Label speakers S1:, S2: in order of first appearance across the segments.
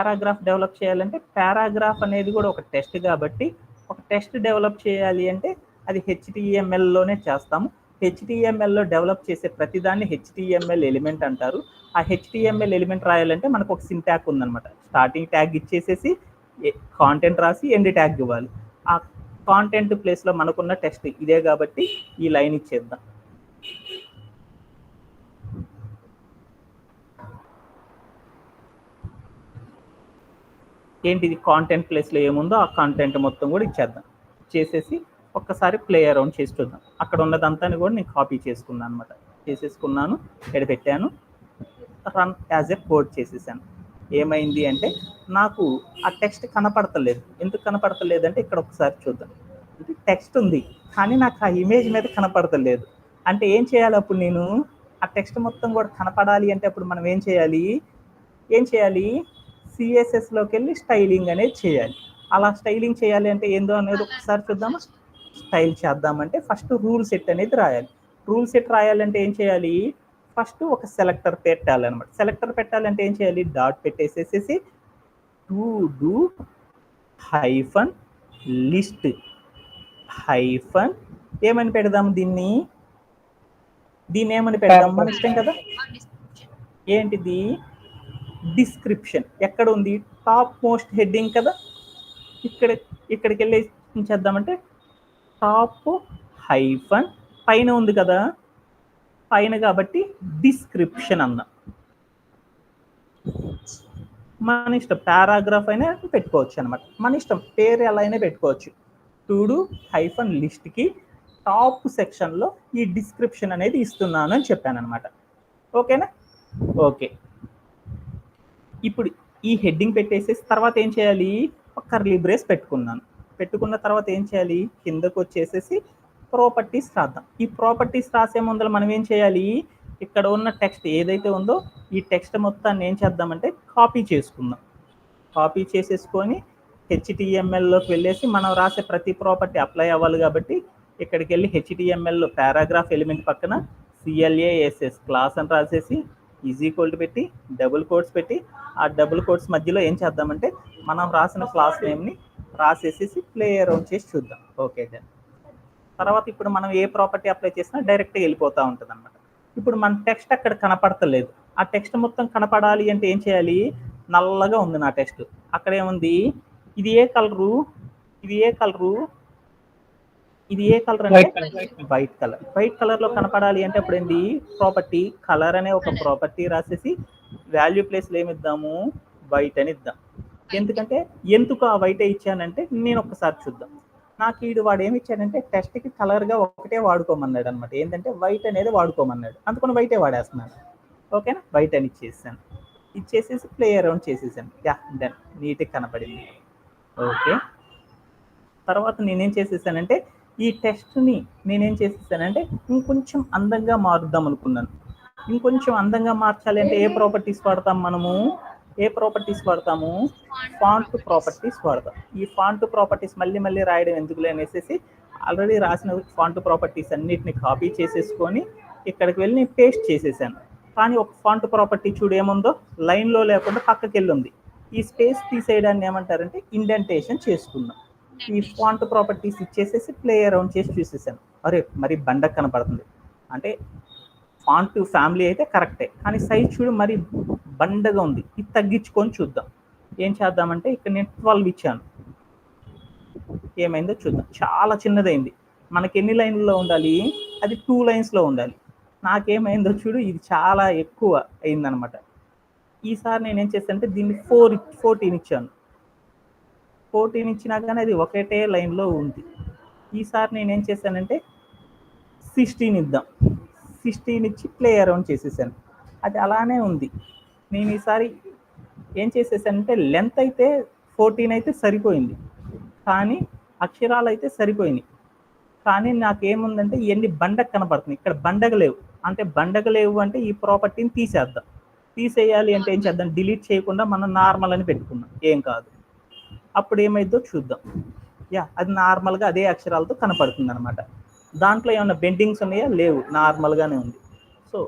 S1: Paragraph develop చేయాలంటే paragraph అనేది కూడా ఒక టెస్ట్ కాబట్టి ఒక టెస్ట్ డెవలప్ చేయాలి అంటే అది HTMLలోనే చేస్తాము. HTMLలో డెవలప్ చేసే ప్రతిదాన్ని HTML ఎలిమెంట్ అంటారు. ఆ HTML ఎలిమెంట్ రాయాలంటే మనకు ఒక సింటాక్ ఉందన్నమాట. స్టార్టింగ్ ట్యాగ్ ఇచ్చేసేసి కాంటెంట్ రాసి ఎండ్ ట్యాగ్ ఇవ్వాలి. ఆ కాంటెంట్ ప్లేస్లో మనకున్న టెక్స్ట్ ఇదే కాబట్టి ఈ లైన్ ఇచ్చేద్దాం. ఏంటిది కాంటెంట్ ప్లేస్లో ఏముందో ఆ కాంటెంట్ మొత్తం కూడా ఇచ్చేద్దాం. చేసేసి ఒక్కసారి ప్లే అరౌండ్ చేసి చూద్దాం. అక్కడ ఉన్నదంతా కూడా నేను కాపీ చేసుకున్నాను అనమాట. చేసేసుకున్నాను, ఇక్కడ పెట్టాను, రన్ యాజ్ ఎ కోడ్ చేసేసాను. ఏమైంది అంటే నాకు ఆ టెక్స్ట్ కనపడతలేదు. ఎందుకు కనపడతలేదు అంటే ఇక్కడ ఒకసారి చూద్దాం. ఇది టెక్స్ట్ ఉంది కానీ నాకు ఆ ఇమేజ్ మీద కనపడతలేదు. అంటే ఏం చేయాలి అప్పుడు నేను ఆ టెక్స్ట్ మొత్తం కూడా కనపడాలి అంటే అప్పుడు మనం ఏం చేయాలి సిఎస్ఎస్లోకి వెళ్ళి స్టైలింగ్ అనేది చేయాలి. అలా స్టైలింగ్ చేయాలి అంటే ఏందో అనేది ఒకసారి చూద్దామా. స్టైల్ చేద్దామంటే ఫస్ట్ రూల్ సెట్ అనేది రాయాలి. రూల్ సెట్ రాయాలంటే ఏం చేయాలి, ఫస్ట్ ఒక సెలెక్టర్ పెట్టాలన్నమాట. సెలెక్టర్ పెట్టాలంటే ఏం చేయాలి, డాట్ పెట్టేసేసి to do hyphen list hyphen ఏమని పెడదాం, దీన్ని ఏమని పెడదాం మన ఇష్టం కదా. ఏంటిది డిస్క్రిప్షన్ ఎక్కడ ఉంది, టాప్ మోస్ట్ హెడ్డింగ్ కదా. ఇక్కడికి వెళ్ళి చేద్దామంటే టాప్ హైఫన్ పైన ఉంది కదా, పైన కాబట్టి డిస్క్రిప్షన్ అన్నా. మన ఇష్టం పారాగ్రాఫ్ అయినా పెట్టుకోవచ్చు అనమాట, మన ఇష్టం పేరు ఎలా అయినా పెట్టుకోవచ్చు. టుడు హైఫన్ లిస్ట్కి టాప్ సెక్షన్లో ఈ డిస్క్రిప్షన్ అనేది ఇస్తున్నాను అని చెప్పాను అనమాట. ఓకేనా. ఓకే, ఇప్పుడు ఈ హెడ్డింగ్ పెట్టేసేసి తర్వాత ఏం చేయాలి, ఒక కర్లీ బ్రేస్ పెట్టుకున్న తర్వాత ఏం చేయాలి, కిందకు వచ్చేసేసి ప్రాపర్టీస్ రాద్దాం. ఈ ప్రాపర్టీస్ రాసే ముందర మనం ఏం చేయాలి, ఇక్కడ ఉన్న టెక్స్ట్ ఏదైతే ఉందో ఈ టెక్స్ట్ మొత్తాన్ని ఏం చేద్దామంటే కాపీ చేసుకుందాం. కాపీ చేసేసుకొని HTMLలోకి వెళ్ళేసి మనం రాసే ప్రతి ప్రాపర్టీ అప్లై అవ్వాలి కాబట్టి ఇక్కడికి వెళ్ళి HTMLలో పారాగ్రాఫ్ ఎలిమెంట్ పక్కన CLASS క్లాస్ అని రాసేసి ఈజ్ ఈక్వల్ టు పెట్టి డబుల్ కోట్స్ పెట్టి ఆ డబుల్ కోట్స్ మధ్యలో ఏం చేద్దామంటే మనం రాసిన క్లాస్ నేమ్ని రాసేసేసి ప్లే అరౌండ్ చేసి చూద్దాం. Okay done. తర్వాత ఇప్పుడు మనం ఏ ప్రాపర్టీ అప్లై చేసినా డైరెక్ట్గా వెళ్ళిపోతూ ఉంటుంది అనమాట. ఇప్పుడు మన టెక్స్ట్ అక్కడ కనపడతలేదు. ఆ టెక్స్ట్ మొత్తం కనపడాలి అంటే ఏం చేయాలి, నల్లగా ఉంది నా టెక్స్ట్. అక్కడ ఏముంది, ఇది ఏ కలరు అంటే వైట్ కలర్. వైట్ కలర్లో కనపడాలి అంటే అప్పుడు ఏంటి, ప్రాపర్టీ కలర్ అనే ఒక ప్రాపర్టీ రాసేసి వాల్యూ ప్లేస్లో ఏమిద్దాము, వైట్ అని ఇద్దాం. ఎందుకు ఆ వైటే ఇచ్చానంటే నేను ఒక్కసారి చూద్దాం. నాకు వాడు ఏమి ఇచ్చాడంటే టెక్స్ట్కి కలర్గా ఒకటే వాడుకోమన్నాడు అనమాట. ఏంటంటే వైట్ అనేది వాడుకోమన్నాడు, అందుకని వైటే వాడేస్తున్నాను. ఓకేనా, వైట్ అని ఇచ్చేసేసి ప్లే అరౌండ్ చేసేసాను. యా డన్, నీట్గా కనపడింది. ఓకే, తర్వాత నేనేం చేసేసానంటే ఈ టెక్స్ట్ని ఇంకొంచెం అందంగా మారుద్దాం అనుకున్నాను. ఇంకొంచెం అందంగా మార్చాలి అంటే ఏ ప్రాపర్టీస్ వాడతాము, ఫాంట్ ప్రాపర్టీస్ వాడతాం. ఈ ఫాంట్ ప్రాపర్టీస్ మళ్ళీ రాయడం ఎందుకులే అనేసి ఆల్రెడీ రాసిన ఫాంట్ ప్రాపర్టీస్ అన్నిటిని కాపీ చేసేసుకొని ఇక్కడికి వెళ్ళి నేను పేస్ట్ చేసేసాను. కానీ ఒక ఫాంట్ ప్రాపర్టీ చూడు ఏముందో, లైన్లో లేకుండా పక్కకి వెళ్ళి ఉంది. ఈ స్పేస్ తీసేయడాన్ని ఏమంటారంటే ఇండెంటేషన్ చేసుకుందాం. ఈ ఫాంట్ ప్రాపర్టీస్ ఇచ్చేసేసి ప్లే అరౌండ్ చేసి చూసేసాను. అరే మరి బండ కనపడుతుంది అంటే ఫాంట్ ఫ్యామిలీ అయితే కరెక్టే, కానీ సైజ్ చూడు మరి బండగా ఉంది. ఇది తగ్గించుకొని చూద్దాం. ఏం చేద్దామంటే ఇక్కడ నేను 12 ఇచ్చాను. ఏమైందో చూద్దాం. చాలా చిన్నదైంది. మనకి ఎన్ని లైన్లలో ఉండాలి, అది 2 లైన్స్లో ఉండాలి. నాకేమైందో చూడు, ఇది చాలా ఎక్కువ అయిందనమాట. ఈసారి నేనేం చేశానంటే దీన్ని 14 ఇచ్చాను. 14 ఇచ్చినా కానీ అది ఒకటే లైన్లో ఉంది. ఈసారి నేనేం చేశానంటే 16 ఇద్దాం. 16 ఇచ్చి ప్లే అరౌండ్ చేసేసాను. అది అలానే ఉంది. నేను ఈసారి ఏం చేసేసానంటే లెంత్ అయితే 14 అయితే సరిపోయింది, కానీ అక్షరాలు అయితే సరిపోయినాయి. కానీ నాకేముందంటే ఇవన్నీ బండకు కనపడుతుంది, ఇక్కడ బండగ లేవు. అంటే బండగ లేవు అంటే ఈ ప్రాపర్టీని తీసేయాలి అంటే ఏం చేద్దాం, డిలీట్ చేయకుండా మనం నార్మల్ అని పెట్టుకున్నాం, ఏం కాదు. అప్పుడు ఏమైందో చూద్దాం. యా, అది నార్మల్గా అదే అక్షరాలతో కనపడుతుంది అనమాట. దాంట్లో ఏమైనా బెండింగ్స్ ఉన్నాయా, లేవు, నార్మల్గానే ఉంది. So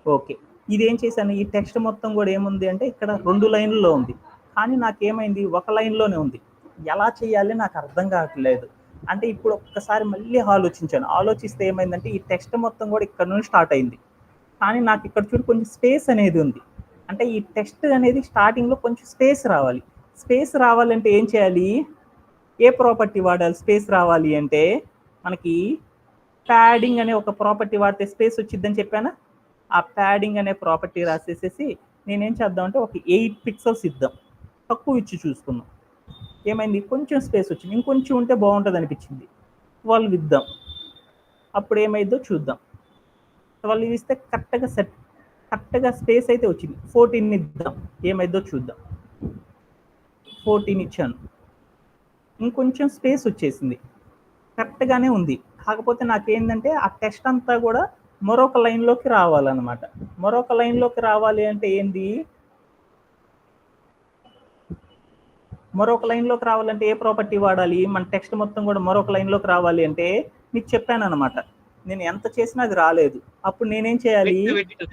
S1: okay. ఇదేం చేశాను, ఈ టెక్స్ట్ మొత్తం కూడా ఏముంది అంటే ఇక్కడ 2 లైన్‌ల్లో ఉంది. కానీ నాకేమైంది ఒక లైన్‌లోనే ఉంది. ఎలా చేయాలి నాకు అర్థం కావట్లేదు. అంటే ఇప్పుడు ఒక్కసారి మళ్ళీ ఆలోచించాను. ఆలోచిస్తే ఏమైందంటే ఈ టెక్స్ట్ మొత్తం కూడా ఇక్కడ నుంచి స్టార్ట్ అయింది. కానీ నాకు ఇక్కడ చూడు కొంచెం స్పేస్ అనేది ఉంది. అంటే ఈ టెక్స్ట్ అనేది స్టార్టింగ్‌లో కొంచెం స్పేస్ రావాలి. స్పేస్ రావాలంటే ఏం చేయాలి? ఏ ప్రాపర్టీ వాడాలి స్పేస్ రావాలి అంటే? మనకి ప్యాడింగ్ అనే ఒక ప్రాపర్టీ వాడితే స్పేస్ వచ్చిద్దని చెప్పానా? ఆ ప్యాడింగ్ అనే ప్రాపర్టీ రాసేసేసి నేనేం చేద్దాం అంటే ఒక 8 పిక్సెల్స్ ఇద్దాం. తక్కువ ఇచ్చి చూసుకుందాం. ఏమైంది? కొంచెం స్పేస్ వచ్చింది. ఇంకొంచెం ఉంటే బాగుంటుంది అనిపించింది. 12 ఇద్దాం. అప్పుడు ఏమైద్దో చూద్దాం. 12 ఇస్తే కరెక్ట్గా స్పేస్ అయితే వచ్చింది. 14 ఇద్దాం. ఏమైద్దో చూద్దాం. 14 ఇచ్చాను. ఇంకొంచెం స్పేస్ వచ్చేసింది. కరెక్ట్గానే ఉంది. కాకపోతే నాకేంటంటే ఆ టెక్స్ట్ అంతా కూడా మరొక లైన్లోకి రావాలన్నమాట. మరొక లైన్లోకి రావాలి అంటే ఏంది? మరొక లైన్లోకి రావాలంటే ఏ ప్రాపర్టీ వాడాలి? మన టెక్స్ట్ మొత్తం కూడా మరొక లైన్లోకి రావాలి అంటే మీకు చెప్పాను అనమాట. నేను ఎంత చేసినా అది రాలేదు. అప్పుడు నేనేం చేయాలి?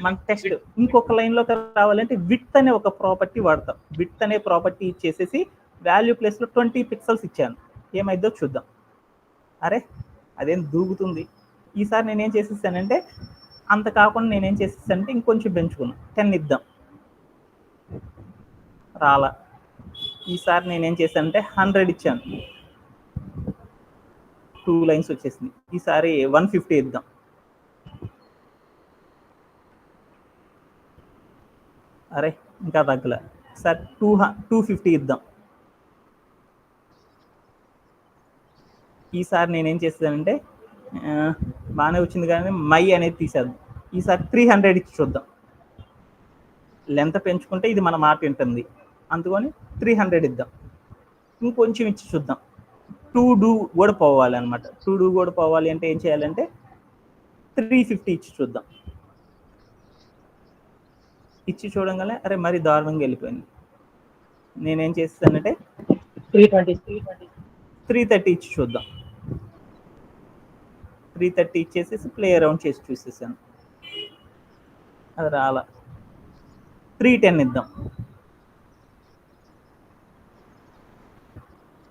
S1: మన టెక్స్ట్ ఇంకొక లైన్లోకి రావాలంటే విడ్త్ అనే ఒక ప్రాపర్టీ వాడతాం. విడ్త్ అనే ప్రాపర్టీ ఇచ్చేసేసి వాల్యూ ప్లేస్లో 20 పిక్సెల్స్ ఇచ్చాను. ఏమైద్దో చూద్దాం. అరే అదేం దూకుతుంది. ఈసారి నేనేం చేసేసానంటే అంత కాకుండా నేనేం చేసేసానంటే ఇంకొంచెం పెంచుకున్నాను. 10 ఇద్దాం. రాలా. ఈసారి నేనేం చేశానంటే 100 ఇచ్చాను. 2 లైన్స్ వచ్చేసింది. ఈసారి 150 ఇద్దాం. అరే ఇంకా తగ్గల. సార్ 250 ఇద్దాం. ఈసారి నేనేం చేస్తానంటే బాగానే వచ్చింది కానీ మై అనేది తీసేద్దాం. ఈసారి 300 ఇచ్చి చూద్దాం. లెంత్ పెంచుకుంటే ఇది మన మాట ఉంటుంది. అందుకని 300 ఇద్దాం. ఇంకొంచెం ఇచ్చి చూద్దాం. 2 కూడా పోవాలి అనమాట. 2 కూడా పోవాలి అంటే ఏం చేయాలంటే 350 ఇచ్చి చూద్దాం. ఇచ్చి చూడంగానే అరే మరి దారుణంగా వెళ్ళిపోయింది. నేనేం చేస్తానంటే 330 ఇచ్చి చూద్దాం. 330 ఇచ్చేసేసి ప్లే అరౌండ్ చేసి చూసేసాను. అది రాలా. 310 ఇద్దాం.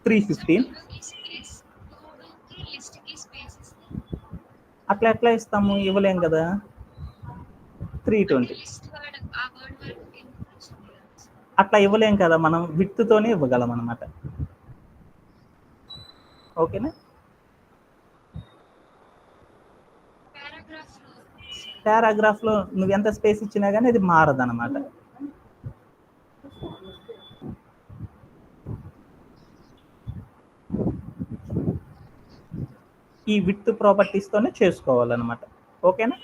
S1: 315 అట్లా ఎట్లా ఇస్తాము? ఇవ్వలేం కదా. 320 అట్లా ఇవ్వలేం కదా, మనం విడ్త్తోనే ఇవ్వగలం అనమాట. ఓకేనా? పారాగ్రాఫ్లో నువ్వు ఎంత స్పేస్ ఇచ్చినా కానీ అది మారదనమాట. ఈ విడ్త్ ప్రాపర్టీస్తోనే చేసుకోవాలన్నమాట. ఓకేనా?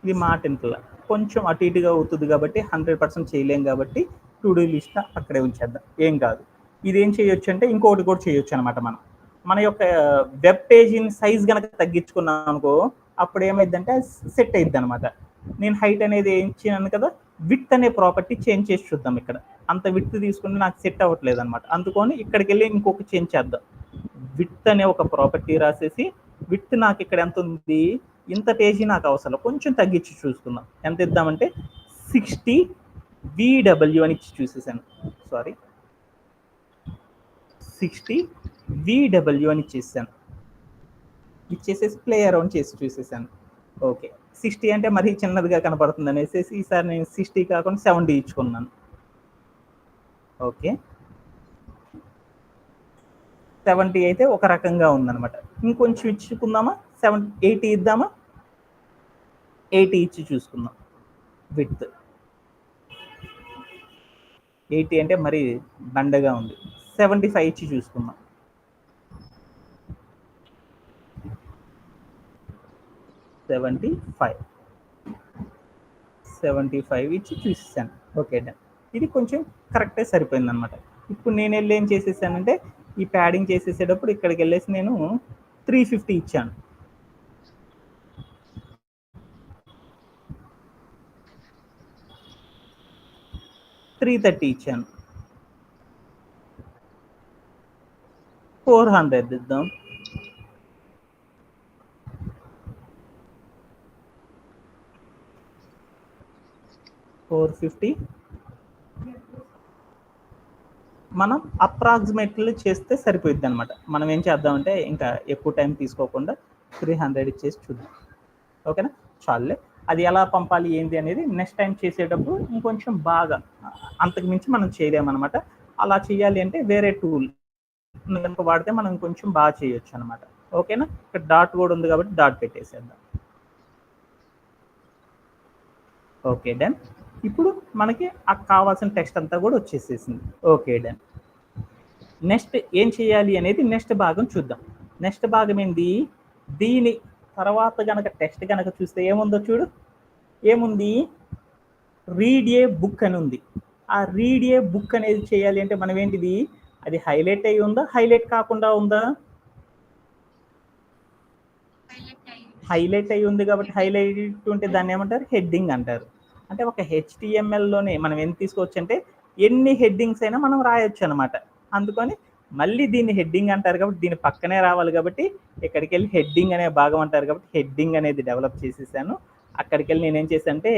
S1: ఇది మాటింట్ల కొంచెం అటు ఇటుగా అవుతుంది కాబట్టి 100% చేయలేం కాబట్టి టు డూ లిస్ట్ అక్కడే ఉంచేద్దాం. ఏం కాదు. ఇది ఏం చేయొచ్చు అంటే ఇంకొకటి కూడా చేయొచ్చు అనమాట. మన యొక్క వెబ్ పేజీని సైజ్ కనుక తగ్గించుకున్నాం అనుకో అప్పుడు ఏమైందంటే సెట్ అయిద్ది అనమాట. నేను హైట్ అనేది ఏం ఇచ్చినాను కదా, విడ్త్ అనే ప్రాపర్టీ చేంజ్ చేసి చూద్దాం. ఇక్కడ అంత విడ్త్ తీసుకుంటే నాకు సెట్ అవ్వట్లేదు అనమాట. అందుకని ఇక్కడికి వెళ్ళి ఇంకొక చేంజ్ చేద్దాం. విడ్త్ అనే ఒక ప్రాపర్టీ రాసేసి విడ్త్ నాకు ఇక్కడ ఎంత ఉంది, ఇంత పేజీ నాకు అవసరం, కొంచెం తగ్గించి చూసుకుందాం. ఎంత ఇద్దామంటే 60 VW అని ఇచ్చి చూసేసాను. సారీ 60 VW అని ఇచ్చేసాను. ఇచ్చేసేసి ప్లే అరౌండ్ చేసి చూసేసాను. ఓకే 60 అంటే మరీ చిన్నదిగా కనపడుతుంది అనేసి ఈసారి నేను 60 కాకుండా 70 ఇచ్చుకున్నాను. ఓకే 70 అయితే ఒక రకంగా ఉందన్నమాట. ఇంకొంచెం ఇచ్చుకుందామా? 80 ఇద్దామా? 80 ఇచ్చి చూసుకుందాం. విడ్త్ 80 అంటే మరి బండగా ఉంది. 75 ఇచ్చి చూసుకుందాం. 75 ఇచ్చి చూసేసాను. Okay done. ఇది కొంచెం కరెక్టే సరిపోయింది అనమాట. ఇప్పుడు నేను వెళ్ళి ఏం చేసేసానంటే ఈ ప్యాడింగ్ చేసేసేటప్పుడు ఇక్కడికి వెళ్ళేసి నేను 350 ఇచ్చాను. $330 ఇచ్చాను. 400 ఇద్దాం. 450 మనం అప్రాక్సిమేట్లీ చేస్తే సరిపోయిద్ది అనమాట. మనం ఏం చేద్దామంటే ఇంకా ఎక్కువ టైం తీసుకోకుండా 300 ఇచ్చేసి చూద్దాం. ఓకేనా, చాలులే. అది ఎలా పంపాలి ఏంటి అనేది నెక్స్ట్ టైం చేసేటప్పుడు ఇంకొంచెం బాగా అంతకు మించి మనం చేయలేమన్నమాట. అలా చేయాలి అంటే వేరే టూల్ కనుక వాడితే మనం కొంచెం బాగా చేయొచ్చు అనమాట. ఓకేనా, ఇక్కడ డాట్ కూడా ఉంది కాబట్టి డాట్ పెట్టేసేద్దాం. Okay, done. ఇప్పుడు మనకి ఆ కావాల్సిన టెక్స్ట్ అంతా కూడా వచ్చేసేసింది. Okay, done. నెక్స్ట్ ఏం చేయాలి అనేది నెక్స్ట్ భాగం చూద్దాం. నెక్స్ట్ భాగం ఏంది, దీని తర్వాత గనక టెక్స్ట్ గనక చూస్తే ఏముందో చూడు. ఏముంది, రీడ్ ఏ బుక్ అని ఉంది. ఆ రీడ్ ఏ బుక్ అనేది చేయాలి అంటే మనం ఏంటిది, అది హైలైట్ అయి ఉందా, హైలైట్ కాకుండా ఉందా? హైలైట్ అయి ఉంది కాబట్టి హైలైట్ ఉంటే దాన్ని ఏమంటారు, హెడ్డింగ్ అంటారు. అంటే ఒక హెచ్టిఎంఎల్లోనే మనం ఎంత తీసుకోవచ్చు అంటే ఎన్ని హెడ్డింగ్స్ అయినా మనం రాయొచ్చు అనమాట. అందుకని మళ్ళీ దీన్ని హెడ్డింగ్ అంటారు కాబట్టి దీని పక్కనే రావాలి కాబట్టి ఇక్కడికి వెళ్ళి హెడ్డింగ్ అనే భాగం అంటారు కాబట్టి హెడ్డింగ్ అనేది డెవలప్ చేసేసాను. అక్కడికి వెళ్ళి నేనేం చేశాను అంటే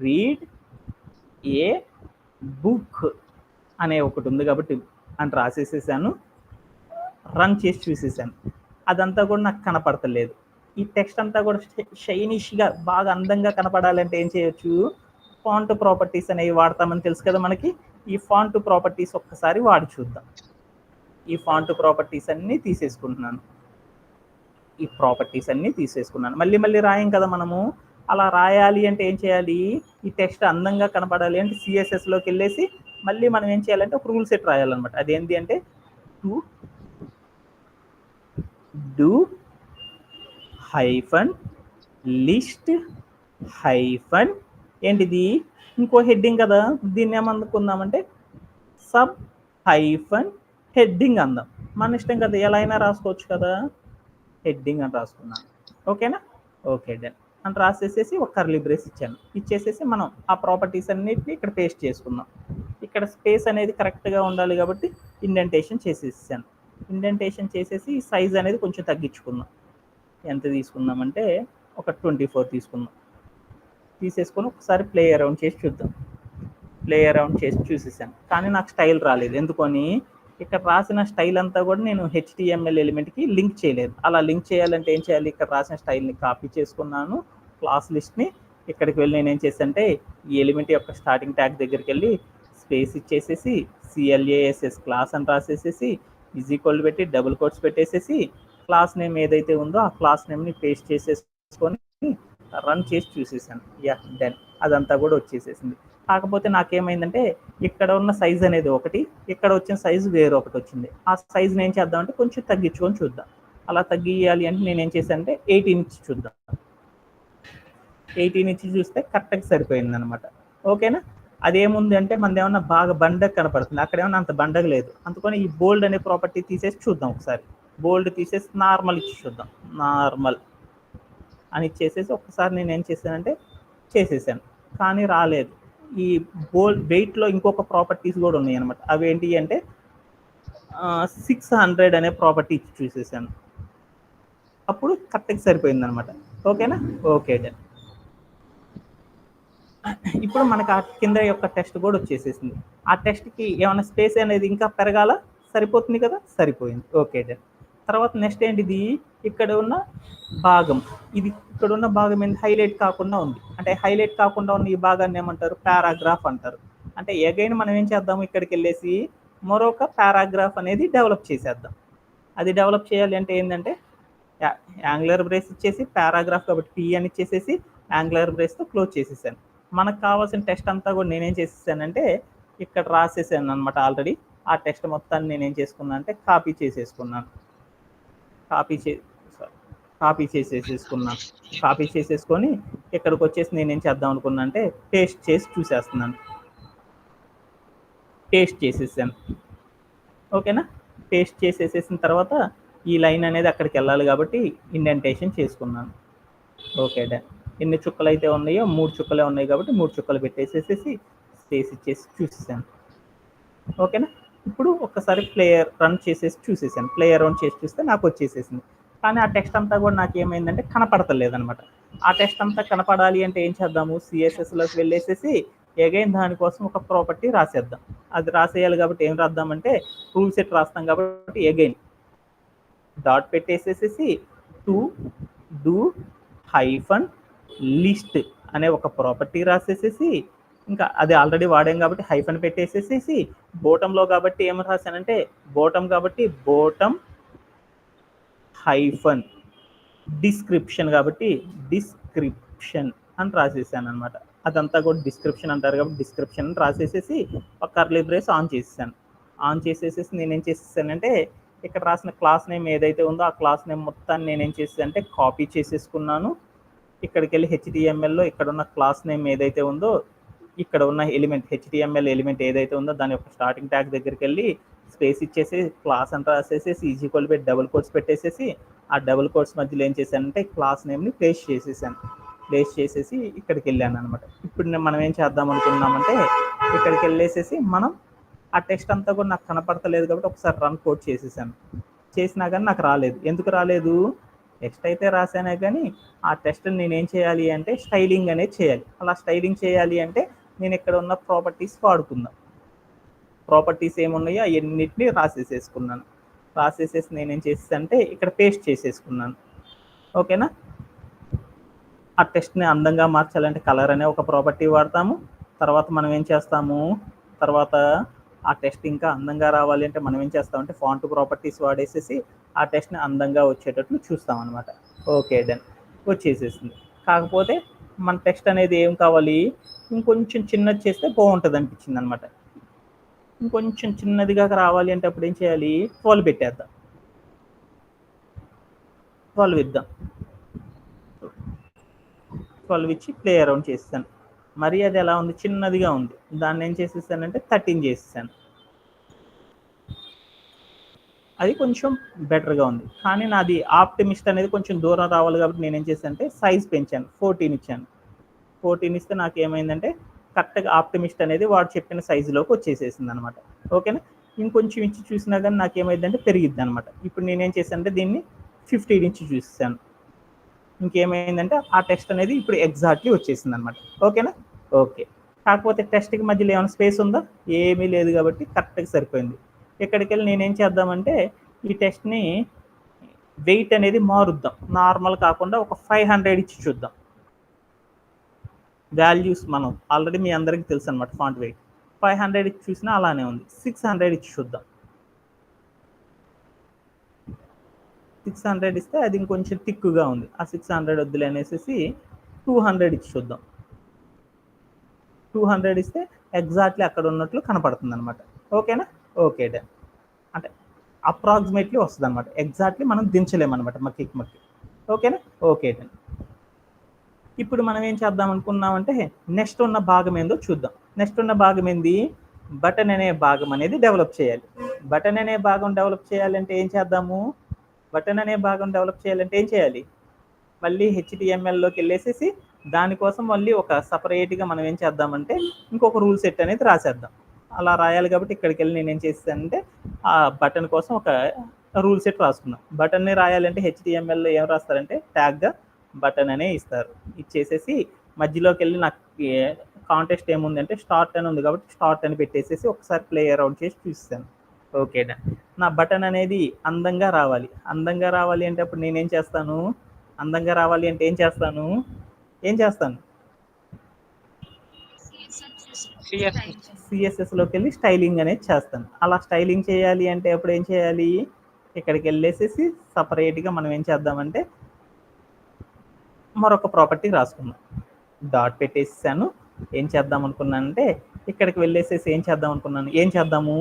S1: రీడ్ ఏ బుక్ అనే ఒకటి ఉంది కాబట్టి అని రాసేసేసాను. రన్ చేసి చూసేసాను. అదంతా కూడా నాకు కనపడతలేదు. ఈ టెక్స్ట్ అంతా కూడా షైనిష్గా బాగా అందంగా కనపడాలంటే ఏం చేయొచ్చు, ఫాంట్ ప్రాపర్టీస్ అనేవి వాడతామని తెలుసు కదా మనకి. ఈ ఫాంట్ ప్రాపర్టీస్ ఒక్కసారి వాడి చూద్దాం. ఈ ఫాంట్ ప్రాపర్టీస్ అన్నీ తీసేసుకుంటున్నాను. ఈ ప్రాపర్టీస్ అన్నీ తీసేసుకున్నాను. మళ్ళీ మళ్ళీ రాయం కదా మనము. అలా రాయాలి అంటే ఏం చేయాలి, ఈ టెక్స్ట్ అందంగా కనపడాలి అంటే సిఎస్ఎస్లోకి వెళ్ళేసి మళ్ళీ మనం ఏం చేయాలంటే ఒక రూల్ సెట్ రాయాలన్నమాట. అదేంటి అంటే to do hyphen list hyphen ఏంటిది, ఇంకో హెడ్డింగ్ కదా, దీన్ని ఏమనుకుందామంటే సబ్ హైఫన్ హెడ్డింగ్ అందాం. మన ఇష్టం కదా, ఎలా అయినా రాసుకోవచ్చు కదా. హెడ్డింగ్ అని రాసుకున్నాను. ఓకేనా, ఓకే, డన్ అని రాసేసేసి ఒక కర్లీ బ్రేస్ ఇచ్చాను. ఇచ్చేసేసి మనం ఆ ప్రాపర్టీస్ అన్నిటిని ఇక్కడ పేస్ట్ చేసుకుందాం. ఇక్కడ స్పేస్ అనేది కరెక్ట్గా ఉండాలి కాబట్టి ఇండెంటేషన్ చేసేసాను. ఇండెంటేషన్ చేసేసి సైజ్ అనేది కొంచెం తగ్గించుకుందాం. ఎంత తీసుకుందామంటే ఒక 24 తీసుకుందాం. తీసేసుకొని ఒకసారి ప్లే అరౌండ్ చేసి చూద్దాం. ప్లే అరౌండ్ చేసి చూసేసాను కానీ నాకు స్టైల్ రాలేదు. ఎందుకని, ఇక్కడ రాసిన స్టైల్ అంతా కూడా నేను హెచ్టిఎంఎల్ ఎలిమెంట్కి లింక్ చేయలేదు. అలా లింక్ చేయాలంటే ఏం చేయాలి, ఇక్కడ రాసిన స్టైల్ని కాపీ చేసుకున్నాను. క్లాస్ లిస్ట్ని ఇక్కడికి వెళ్ళి నేను ఏం చేశానంటే ఈ ఎలిమెంట్ యొక్క స్టార్టింగ్ ట్యాగ్ దగ్గరికి వెళ్ళి స్పేస్ ఇచ్చేసేసి CLASS క్లాస్ అని రాసేసేసి ఈక్వల్ పెట్టి డబుల్ కోట్స్ పెట్టేసేసి క్లాస్ నేమ్ ఏదైతే ఉందో ఆ క్లాస్ నేమ్ని పేస్ట్ చేసేసుకొని రన్ చేసి చూసేసాను. Yeah, done. అదంతా కూడా వచ్చేసేసింది. కాకపోతే నాకేమైందంటే ఇక్కడ ఉన్న సైజ్ అనేది ఒకటి, ఇక్కడ వచ్చిన సైజు వేరొకటి వచ్చింది. ఆ సైజుని ఏం చేద్దామంటే కొంచెం తగ్గించుకొని చూద్దాం. అలా తగ్గియాలి అంటే నేనేం చేశాను అంటే 18 ఇచ్చి చూద్దాం. 18 ఇచ్చి చూస్తే కరెక్ట్గా సరిపోయింది అనమాట. ఓకేనా, అదేముంది అంటే మనది ఏమన్నా బాగా బండగా కనపడుతుంది, అక్కడ ఏమన్నా అంత బండగా లేదు. అందుకని ఈ బోల్డ్ అనే ప్రాపర్టీ తీసేసి చూద్దాం. ఒకసారి బోల్డ్ తీసేసి నార్మల్ ఇచ్చి చూద్దాం. నార్మల్ అని ఇచ్చేసేసి ఒక్కసారి నేను ఏం చేశానంటే చేసేసాను కానీ రాలేదు. ఈ బోల్డ్ వెయిట్లో ఇంకొక ప్రాపర్టీస్ కూడా ఉన్నాయి అనమాట. అవి ఏంటి అంటే 600 అనే ప్రాపర్టీ ఇచ్చి చూసేసాను. అప్పుడు కరెక్ట్గా సరిపోయింది అనమాట. ఓకేనా, ఓకే, డన్. ఇప్పుడు మనకు ఆ కింద యొక్క టెక్స్ట్ కూడా వచ్చేసేసింది. ఆ టెక్స్ట్కి ఏమైనా స్పేస్ అనేది ఇంకా పెరగాల, సరిపోతుంది కదా, సరిపోయింది. Okay, done. తర్వాత నెక్స్ట్ ఏంటిది, ఇక్కడ ఉన్న భాగం, ఇది ఇక్కడ ఉన్న భాగం ఏంటి, హైలైట్ కాకుండా ఉంది. అంటే హైలైట్ కాకుండా ఉన్న ఈ భాగాన్ని ఏమంటారు, పారాగ్రాఫ్ అంటారు. అంటే అగైన్ మనం ఏం చేద్దాము, ఇక్కడికి వెళ్ళేసి మరొక పారాగ్రాఫ్ అనేది డెవలప్ చేసేద్దాం. అది డెవలప్ చేయాలి అంటే ఏంటంటే యాంగులర్ బ్రేస్ ఇచ్చేసి పారాగ్రాఫ్ కాబట్టి P అని ఇచ్చేసేసి యాంగులర్ బ్రేస్తో క్లోజ్ చేసేసాను. మనకు కావాల్సిన టెక్స్ట్ అంతా కూడా నేనేం చేసేసానంటే ఇక్కడ రాసేసాను అనమాట. ఆల్రెడీ ఆ టెక్స్ట్ మొత్తాన్ని నేనేం చేసుకున్నాను అంటే కాపీ చేసేసుకున్నాను. కాపీ చేసేసుకొని ఇక్కడికి వచ్చేసి నేనేం చేద్దాం అనుకున్నా అంటే పేస్ట్ చేసి చూసేస్తున్నాను. పేస్ట్ చేసేసాను. ఓకేనా, పేస్ట్ చేసేసేసిన తర్వాత ఈ లైన్ అనేది అక్కడికి వెళ్ళాలి కాబట్టి ఇండెంటేషన్ చేసుకున్నాను. Okay, done. ఎన్ని చుక్కలు అయితే ఉన్నాయో 3 చుక్కలే ఉన్నాయి కాబట్టి 3 చుక్కలు పెట్టేసేసి స్పేస్ ఇచ్చేసి చూసేసాను. ఓకేనా, ఇప్పుడు ఒక్కసారి ప్లేయర్ రన్ చేసేసి చూసేసాను. ప్లేయర్ రన్ చేసి చూస్తే నాకు వచ్చేసేసింది. కానీ ఆ టెక్స్ట్ అంతా కూడా నాకు ఏమైందంటే కనపడతలేదు అనమాట. ఆ టెక్స్ట్ అంతా కనపడాలి అంటే ఏం చేద్దాము, CSSలోకి వెళ్ళేసేసి అగైన్ దానికోసం ఒక ప్రాపర్టీ రాసేద్దాం. అది రాసేయాలి కాబట్టి ఏం రాద్దామంటే రూల్ సెట్ రాస్తాం కాబట్టి అగైన్ డాట్ పెట్టేసేసి టు డూ హైఫన్ లిస్ట్ అనే ఒక ప్రాపర్టీ రాసేసేసి, ఇంకా అది ఆల్రెడీ వాడాం కాబట్టి హైఫన్ పెట్టేసేసి, బోటంలో కాబట్టి ఏం రాశానంటే బోటం కాబట్టి బోటం హైఫన్ డిస్క్రిప్షన్ కాబట్టి డిస్క్రిప్షన్ అని రాసేసాను అనమాట. అదంతా కూడా డిస్క్రిప్షన్ అంటారు కాబట్టి డిస్క్రిప్షన్ అని రాసేసేసి ఒక కర్లీ బ్రేస్ ఆన్ చేసేసాను. ఆన్ చేసేసేసి నేనేం చేసేసానంటే ఇక్కడ రాసిన క్లాస్ నేమ్ ఏదైతే ఉందో ఆ క్లాస్ నేమ్ మొత్తాన్ని నేనేం చేసేదంటే కాపీ చేసేసుకున్నాను. ఇక్కడికి వెళ్ళి హెచ్టిఎంఎల్లో ఇక్కడ ఉన్న క్లాస్ నేమ్ ఏదైతే ఉందో ఇక్కడ ఉన్న ఎలిమెంట్ హెచ్టిఎంఎల్ ఎలిమెంట్ ఏదైతే ఉందో దాని యొక్క స్టార్టింగ్ ట్యాగ్ దగ్గరికి వెళ్ళి స్పేస్ ఇచ్చేసి క్లాస్ అంతా రాసేసేసి ఈక్వల్ పెట్టి డబుల్ కోట్స్ పెట్టేసేసి ఆ డబుల్ కోట్స్ మధ్యలో ఏం చేశానంటే క్లాస్ నేమ్ని ప్లేస్ చేసేసాను. ప్లేస్ చేసేసి ఇక్కడికి వెళ్ళాను అనమాట. ఇప్పుడు మనం ఏం చేద్దాం అనుకున్నామంటే ఇక్కడికి వెళ్ళేసేసి మనం ఆ టెక్స్ట్ అంతా కూడా నాకు కనపడతలేదు కాబట్టి ఒకసారి రన్ కోడ్ చేసేసాను. చేసినా కానీ నాకు రాలేదు. ఎందుకు రాలేదు? టెక్స్ట్ అయితే రాశానే కానీ ఆ టెస్ట్ని నేనేం చేయాలి అంటే స్టైలింగ్ అనేది చేయాలి. అలా స్టైలింగ్ చేయాలి అంటే నేను ఇక్కడ ఉన్న ప్రాపర్టీస్ వాడుకుందాం. ప్రాపర్టీస్ ఏమున్నాయో అవన్నిటిని రాసేసేసుకున్నాను. రాసేసేసి నేనేం చేసేసంటే ఇక్కడ పేస్ట్ చేసేసుకున్నాను. ఓకేనా? ఆ టెక్స్ట్ని అందంగా మార్చాలంటే కలర్ అనే ఒక ప్రాపర్టీ వాడతాము. తర్వాత మనం ఏం చేస్తాము, తర్వాత ఆ టెక్స్ట్ ఇంకా అందంగా రావాలి అంటే మనం ఏం చేస్తామంటే ఫాంట్ ప్రాపర్టీస్ వాడేసేసి ఆ టెక్స్ట్ని అందంగా వచ్చేటట్లు చూస్తాం అనమాట. ఓకే డన్, వచ్చేసేసింది. కాకపోతే మన టెక్స్ట్ అనేది ఏం కావాలి, ఇంకొంచెం చిన్నది చేస్తే బాగుంటుంది అనిపించింది అనమాట. ఇంకొంచెం చిన్నదిగా రావాలి అంటే అప్పుడు ఏం చేయాలి, 12 పెట్టేద్దాం. 12 ఇద్దాం. 12 ఇచ్చి ప్లే అరౌండ్ చేసేసాను. మరి అది ఎలా ఉంది, చిన్నదిగా ఉంది. దాన్ని ఏం చేసేసానంటే 13 చేసేసాను. అది కొంచెం బెటర్గా ఉంది. కానీ నాది ఆప్టిమిస్ట్ అనేది కొంచెం దూరం రావాలి కాబట్టి నేనేం చేశానంటే సైజ్ పెంచాను, 14 ఇచ్చాను. 14 ఇస్తే నాకు ఏమైందంటే కరెక్ట్గా ఆప్టిమిస్ట్ అనేది వాడు చెప్పిన సైజులోకి వచ్చేసేసింది అనమాట. ఓకేనా? ఇంకొంచెం ఇచ్చి చూసినా కానీ నాకు ఏమైందంటే పెరిగిద్ది అనమాట. ఇప్పుడు నేనేం చేశానంటే దీన్ని 15 ఇంచి చూసాను. ఇంకేమైందంటే ఆ టెక్స్ట్ అనేది ఇప్పుడు ఎగ్జాక్ట్లీ వచ్చేసింది అనమాట. ఓకేనా? ఓకే. కాకపోతే టెక్స్ట్కి మధ్యలో ఏమైనా స్పేస్ ఉందా? ఏమీ లేదు కాబట్టి కరెక్ట్గా సరిపోయింది. ఇక్కడికి వెళ్ళి నేనేం చేద్దామంటే ఈ టెక్స్ట్ని వెయిట్ అనేది మారుద్దాం. నార్మల్ కాకుండా ఒక 500 ఇచ్చి చూద్దాం. వాల్యూస్ మనం ఆల్రెడీ మీ అందరికీ తెలుసు అనమాట. ఫాంట్ వెయిట్ 500 ఇచ్చి చూసినా అలానే ఉంది. 600 ఇచ్చి చూద్దాం. 600 ఇస్తే అది ఇంకొంచెం థిక్గా ఉంది. ఆ 600 వద్దులే అనేసి 200 ఇచ్చి చూద్దాం. 200 ఇస్తే ఎగ్జాక్ట్లీ అక్కడ ఉన్నట్లు కనపడుతుంది అనమాట. ఓకేనా? Okay done. అంటే అప్రాక్సిమేట్లీ వస్తుంది అనమాట. ఎగ్జాక్ట్లీ మనం దించలేమన్నమాట మక్కి. ఓకేనా? Okay done. ఇప్పుడు మనం ఏం చేద్దాం అనుకున్నామంటే నెక్స్ట్ ఉన్న భాగం ఏందో చూద్దాం. నెక్స్ట్ ఉన్న భాగం ఏంది, బటన్ అనే భాగం అనేది డెవలప్ చేయాలి. బటన్ అనే భాగం డెవలప్ చేయాలంటే ఏం చేద్దాము, బటన్ అనే భాగం డెవలప్ చేయాలంటే ఏం చేయాలి, మళ్ళీ హెచ్టిఎంఎల్లోకి వెళ్ళేసేసి దానికోసం మళ్ళీ ఒక సపరేట్గా మనం ఏం చేద్దామంటే ఇంకొక రూల్ సెట్ అనేది రాసేద్దాం. అలా రాయాలి కాబట్టి ఇక్కడికి వెళ్ళి నేను ఏం చేస్తానంటే ఆ బటన్ కోసం ఒక రూల్ సెట్ రాసుకున్నాం. బటన్ని రాయాలంటే హెచ్టిఎంఎల్లో ఏం రాస్తారంటే ట్యాగ్గా బటన్ అనే ఇస్తారు. ఇచ్చేసేసి మధ్యలోకి వెళ్ళి నాకు కాంటెస్ట్ ఏముందంటే స్టార్ట్ అని ఉంది కాబట్టి స్టార్ట్ అని పెట్టేసేసి ఒకసారి ప్లే అరౌండ్ చేసి చూస్తాను. ఓకేనా? నా బటన్ అనేది అందంగా రావాలి. అందంగా రావాలి అంటే అప్పుడు నేనేం చేస్తాను, అందంగా రావాలి అంటే ఏం చేస్తాను సిఎస్ఎస్లోకి వెళ్ళి స్టైలింగ్ అనేది చేస్తాను. అలా స్టైలింగ్ చేయాలి అంటే అప్పుడు ఏం చేయాలి, ఇక్కడికి వెళ్ళేసేసి సపరేట్గా మనం ఏం చేద్దామంటే మరొక ప్రాపర్టీ రాసుకున్నాం. డాట్ పెట్టేసాను. ఏం చేద్దాం అనుకున్నానంటే ఇక్కడికి వెళ్ళేసేసి ఏం చేద్దాము,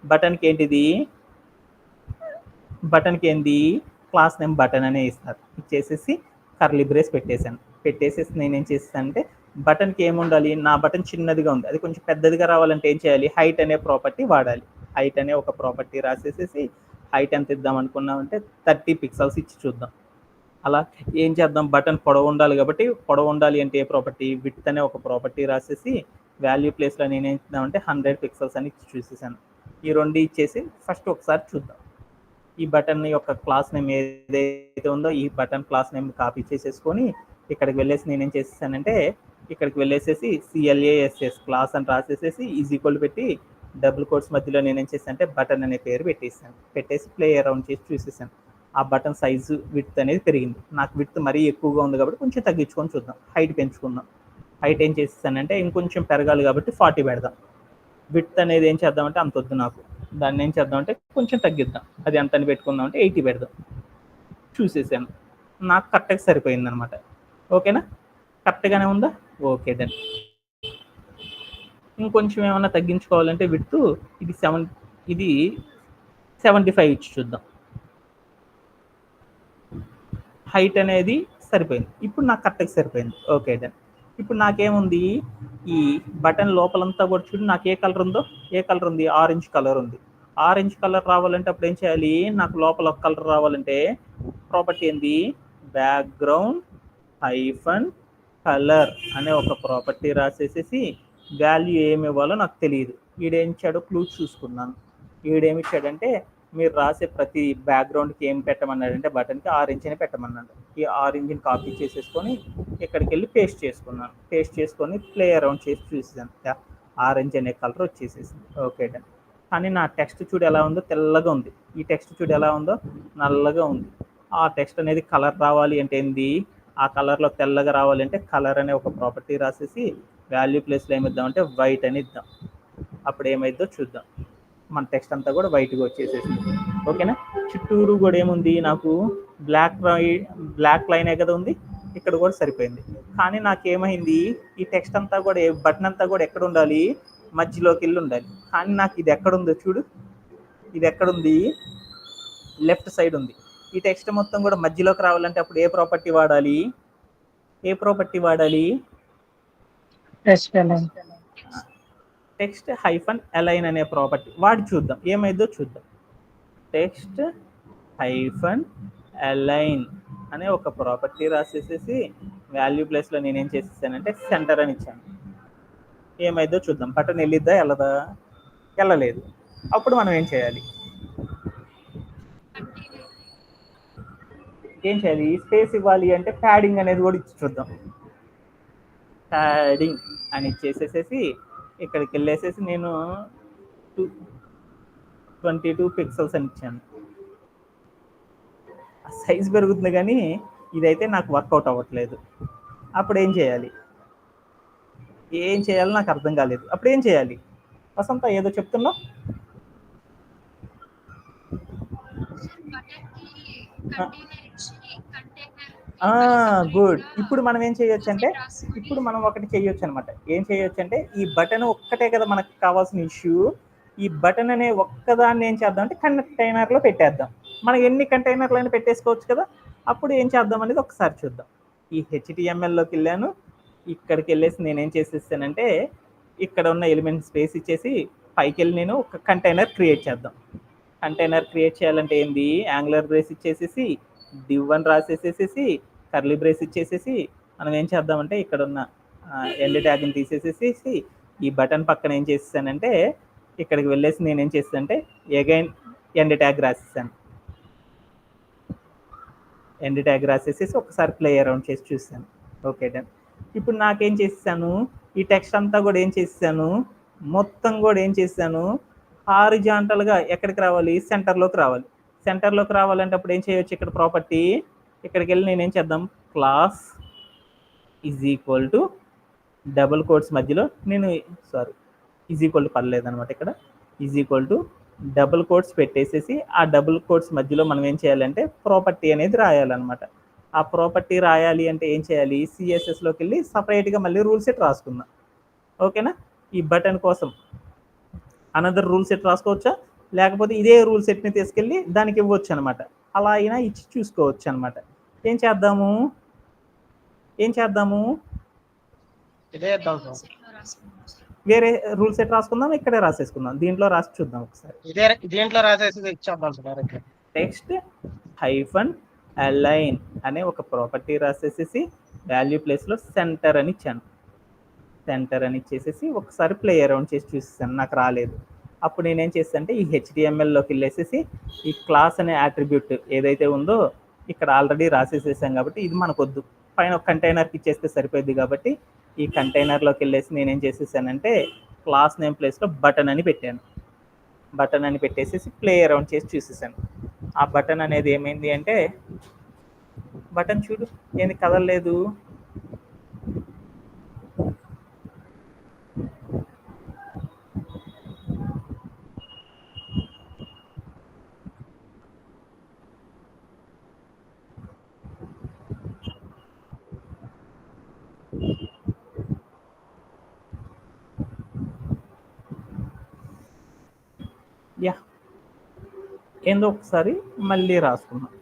S1: బటన్కి ఏంటిది, బటన్కి ఏంది క్లాస్ నేమ్ బటన్ అనే ఇస్తారు. ఇచ్చేసేసి కర్లీ బ్రేస్ పెట్టేసేసి నేనేం చేస్తానంటే బటన్కి ఏముండాలి, నా బటన్ చిన్నదిగా ఉంది, అది కొంచెం పెద్దదిగా రావాలంటే ఏం చేయాలి, హైట్ అనే ప్రాపర్టీ వాడాలి. హైట్ అనే ఒక ప్రాపర్టీ రాసేసేసి హైట్ ఎంత ఇద్దాం అనుకున్నామంటే 30 పిక్సెల్స్ ఇచ్చి చూద్దాం. అలా ఏం చేద్దాం, బటన్ పొడవు ఉండాలి కాబట్టి పొడవు ఉండాలి అంటే ఏ ప్రాపర్టీ, విడ్త్ అనే ఒక ప్రాపర్టీ రాసేసి వాల్యూ ప్లేస్లో నేనేం చేద్దామంటే 100 పిక్సెల్స్ అని చూసేసాను. ఈ రెండు ఇచ్చేసి ఫస్ట్ ఒకసారి చూద్దాం. ఈ బటన్ యొక్క క్లాస్ నేమ్ ఏదైతే ఉందో ఈ బటన్ క్లాస్ నేమ్ కాపీ చేసేసుకొని ఇక్కడికి వెళ్ళేసి నేనేం చేసేసానంటే ఇక్కడికి వెళ్ళేసేసి CLASS క్లాస్ అని రాసేసేసి ఈజ్ ఈక్వల్ పెట్టి డబుల్ కోట్స్ మధ్యలో నేనేం చేశాను అంటే బటన్ అనే పేరు పెట్టేసాను. పెట్టేసి ప్లే అరౌండ్ చేసి చూసేసాను. ఆ బటన్ సైజు విడ్త్ అనేది పెరిగింది. నాకు విడ్త్ మరీ ఎక్కువగా ఉంది కాబట్టి కొంచెం తగ్గించుకొని చూద్దాం. హైట్ పెంచుకుందాం. హైట్ ఏం చేసేసానంటే ఇంకొంచెం పెరగాలి కాబట్టి 40 పెడదాం. విడ్త్ అనేది ఏం చేద్దామంటే అంత వద్దు నాకు. దాన్ని ఏం చేద్దామంటే కొంచెం తగ్గిద్దాం. అది ఎంత అని పెట్టుకుందాం అంటే 80 పెడదాం. చూసేసాను. నాకు కరెక్ట్గా సరిపోయింది అనమాట. ఓకేనా? కరెక్ట్గానే ఉందా? Okay then. ఇంకొంచెం ఏమన్నా తగ్గించుకోవాలంటే విడ్త్ ఇది 75 ఇచ్చి చూద్దాం. హైట్ అనేది సరిపోయింది. ఇప్పుడు నాకు కరెక్ట్గా సరిపోయింది. Okay then. ఇప్పుడు నాకేముంది, ఈ బటన్ లోపలంతా కూడా చూడు నాకు ఏ కలర్ ఉందో, ఏ కలర్ ఉంది, ఆరెంజ్ కలర్ ఉంది. ఆరెంజ్ కలర్ రావాలంటే అప్పుడు ఏం చేయాలి, నాకు లోపల ఒక కలర్ రావాలంటే ప్రాపర్టీ ఏంది, బ్యాక్గ్రౌండ్ హైఫన్ కలర్ అనే ఒక ప్రాపర్టీ రాసేసేసి వాల్యూ ఏమి ఇవ్వాలో నాకు తెలియదు. ఈడేం ఇచ్చాడో క్లూ చూసుకున్నాను. ఈడేమి ఇచ్చాడంటే మీరు రాసే ప్రతి బ్యాక్గ్రౌండ్కి ఏం పెట్టమన్నాడంటే బటన్కి ఆరెంజ్ అని పెట్టమన్నాడు. ఈ ఆరెంజ్ని కాపీ చేసేసుకొని ఇక్కడికి వెళ్ళి పేస్ట్ చేసుకున్నాను. పేస్ట్ చేసుకొని ప్లే అరౌండ్ చేసి చూసాను. ఆరెంజ్ అనే కలర్ వచ్చేసేసింది. Okay done. కానీ నా టెక్స్ట్ చూడు ఎలా ఉందో, తెల్లగా ఉంది. ఈ టెక్స్ట్ చూడు ఎలా ఉందో, నల్లగా ఉంది. ఆ టెక్స్ట్ అనేది కలర్ రావాలి అంటే ఏంది, ఆ కలర్లో తెల్లగా రావాలి అంటే కలర్ అనే ఒక ప్రాపర్టీ రాసేసి వాల్యూ ప్లేస్లో ఏమిద్దామంటే వైట్ అని ఇద్దాం. అప్పుడు ఏమైద్దో చూద్దాం. మన టెక్స్ట్ అంతా కూడా వైట్గా వచ్చేసేసింది. ఓకేనా? చుట్టూరు కూడా ఏముంది, నాకు బ్లాక్ లైనే కదా ఉంది, ఇక్కడ కూడా సరిపోయింది. కానీ నాకేమైంది, ఈ టెక్స్ట్ అంతా కూడా బటన్ అంతా కూడా ఎక్కడ ఉండాలి, మధ్యలోకి వెళ్ళి ఉండాలి. కానీ నాకు ఇది ఎక్కడుందో చూడు, ఇది ఎక్కడుంది, లెఫ్ట్ సైడ్ ఉంది. ఈ టెక్స్ట్ మొత్తం కూడా మధ్యలోకి రావాలంటే అప్పుడు ఏ ప్రాపర్టీ వాడాలి, ఏ ప్రాపర్టీ వాడాలి, టెక్స్ట్ హైఫన్ అలైన్ అనే ప్రాపర్టీ వాడి చూద్దాం, ఏమైందో చూద్దాం. టెక్స్ట్ హైఫన్ అలైన్ అనే ఒక ప్రాపర్టీ రాసేసేసి వాల్యూ ప్లేస్లో నేనేం చేసేసానంటే సెంటర్ అని ఇచ్చాను. ఏమైందో చూద్దాం. బటన్ వెళ్ళిద్దా వెళ్ళదా, వెళ్ళలేదు. అప్పుడు మనం ఏం చేయాలి, స్పేస్ ఇవ్వాలి అంటే ప్యాడింగ్ అనేది కూడా ఇచ్చి చూద్దాం. ప్యాడింగ్ అని ఇచ్చేసేసి ఇక్కడికి వెళ్ళేసేసి నేను 22 పిక్సెల్స్ అని ఇచ్చాను. సైజ్ పెరుగుతుంది కానీ ఇదైతే నాకు వర్కౌట్ అవ్వట్లేదు. అప్పుడు ఏం చేయాలి, ఏం చేయాలో నాకు అర్థం కాలేదు. అప్పుడు ఏం చేయాలి, వసంత ఏదో చెప్తున్నా. గుడ్. ఇప్పుడు మనం ఏం చేయొచ్చు అంటే, ఇప్పుడు మనం ఒకటి చేయొచ్చు అనమాట. ఏం చేయొచ్చు అంటే, ఈ బటన్ ఒక్కటే కదా మనకు కావాల్సిన ఇష్యూ. ఈ బటన్ అనే ఒక్కదాన్ని ఏం చేద్దాం అంటే కంటైనర్లో పెట్టేద్దాం. మనం ఎన్ని కంటైనర్లను పెట్టేసుకోవచ్చు కదా. అప్పుడు ఏం చేద్దాం అనేది ఒకసారి చూద్దాం. ఈ HTMLలోకి వెళ్ళాను. ఇక్కడికి వెళ్ళేసి నేనేం చేసేసానంటే ఇక్కడ ఉన్న ఎలిమెంట్ స్పేస్ ఇచ్చేసి పైకి వెళ్ళి నేను ఒక కంటైనర్ క్రియేట్ చేద్దాం. కంటైనర్ క్రియేట్ చేయాలంటే ఏంది, యాంగులర్ బ్రేస్ ఇచ్చేసేసి div అని రాసేసేసి కర్లీ బ్రేస్ ఇచ్చేసేసి మనం ఏం చేద్దామంటే ఇక్కడ ఉన్న ఎండ్ ట్యాగ్ని తీసేసేసి ఈ బటన్ పక్కన ఏం చేసేసానంటే ఇక్కడికి వెళ్ళేసి నేను ఏం చేస్తానంటే అగైన్ ఎండ్ ట్యాగ్ రాసేసాను. ఎండ్ ట్యాగ్ రాసేసేసి ఒకసారి ప్లే అరౌండ్ చేసి చూసాను. Okay done. ఇప్పుడు నాకేం చేసేసాను, ఈ టెక్స్ట్ అంతా కూడా ఏం చేసేసాను, మొత్తం కూడా ఏం చేశాను, హారిజాంటల్గా ఎక్కడికి రావాలి, సెంటర్లోకి రావాలి. సెంటర్లోకి రావాలంటే అప్పుడు ఏం చేయొచ్చు, ఇక్కడ ప్రాపర్టీ ఇక్కడికి వెళ్ళి నేనేం చేద్దాం, class is equal to double quotes మధ్యలో నేను ఈజ్ ఈక్వల్ టు పర్లేదనమాట, ఇక్కడ is equal to double quotes పెట్టేసేసి ఆ డబుల్ కోట్స్ మధ్యలో మనం ఏం చేయాలంటే ప్రాపర్టీ అనేది రాయాలన్నమాట. ఆ ప్రాపర్టీ రాయాలి అంటే ఏం చేయాలి, CSSలోకి వెళ్ళి సపరేట్గా మళ్ళీ రూల్ సెట్ రాసుకుందాం. ఓకేనా? ఈ బటన్ కోసం అనదర్ రూల్ సెట్ రాసుకోవచ్చా, లేకపోతే ఇదే రూల్ సెట్ని తీసుకెళ్ళి దానికి ఇవ్వచ్చు అనమాట. అలా అయినా ఇచ్చి చూసుకోవచ్చు అనమాట. ఏం చేద్దాము వేరే రూల్ సెట్ రాసుకుందాం, ఇక్కడే రాసేసుకుందాం. దీంట్లో రాసి చూద్దాం ఒకసారి.
S2: దీంట్లో రాసేసి
S1: టెక్స్ట్ హైఫన్ అలైన్ అనే ఒక ప్రాపర్టీ రాసేసేసి వాల్యూ ప్లేస్లో సెంటర్ అని ఇచ్చాను. సెంటర్ అని ఇచ్చేసేసి ఒకసారి ప్లే అరౌండ్ చేసి చూసేసాను, నాకు రాలేదు. అప్పుడు నేనేం చేస్తానంటే ఈ HTMLలోకి వెళ్ళేసేసి ఈ క్లాస్ అనే యాట్రిబ్యూట్ ఏదైతే ఉందో ఇక్కడ ఆల్రెడీ రాసేసేసాం కాబట్టి ఇది మనకొద్దు, పైన ఒక కంటైనర్కి ఇచ్చేస్తే సరిపోద్ది కాబట్టి ఈ కంటైనర్లోకి వెళ్ళేసి నేనేం చేసేసానంటే క్లాస్ నేమ్ ప్లేస్లో బటన్ అని పెట్టాను. బటన్ అని పెట్టేసేసి ప్లే అరౌండ్ చేసి చూసేసాను. ఆ బటన్ అనేది ఏమైంది అంటే బటన్ చూడు ఏంది కదలలేదు. యా ఏందో ఒకసారి మళ్ళీ రాసుకున్నాను.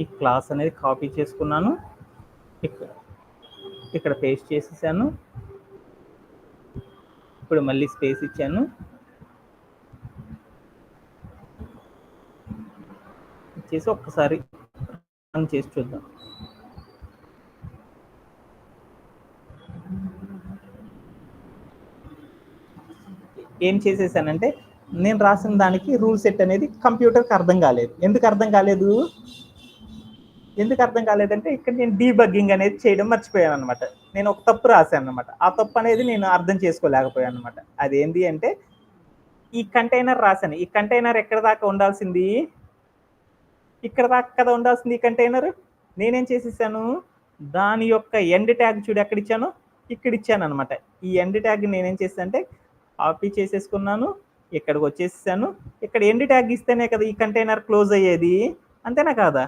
S1: ఈ క్లాస్ అనేది కాపీ చేసుకున్నాను, ఇక్కడ పేస్ట్ చేసేసాను. ఇప్పుడు మళ్ళీ స్పేస్ ఇచ్చాను. ఇచ్చేసి ఒక్కసారి రన్ చేసి చూద్దాం. ఏం చేసేసానంటే నేను రాసిన దానికి రూల్ సెట్ అనేది కంప్యూటర్కి అర్థం కాలేదు. ఎందుకు అర్థం కాలేదంటే ఇక్కడ నేను డీబగ్గింగ్ అనేది చేయడం మర్చిపోయాను అనమాట. నేను ఒక తప్పు రాశాను అనమాట. ఆ తప్పు అనేది నేను అర్థం చేసుకోలేకపోయాను అనమాట. అదేంటి అంటే ఈ కంటైనర్ రాశాను. ఈ కంటైనర్ ఎక్కడ దాకా ఉండాల్సింది, ఇక్కడ దాకా కదా ఉండాల్సింది ఈ కంటైనర్. నేనేం చేసేసాను, దాని యొక్క ఎండ్ ట్యాగ్ చూడు ఎక్కడ ఇచ్చాను, ఇక్కడ ఇచ్చాను అనమాట. ఈ ఎండ్ ట్యాగ్ నేనేం చేశానంటే కాపీ చేసేసుకున్నాను, ఇక్కడికి వచ్చేసాను. ఇక్కడ ఎండ్ ట్యాగ్ ఇస్తేనే కదా ఈ కంటైనర్ క్లోజ్ అయ్యేది, అంతేనా కాదా?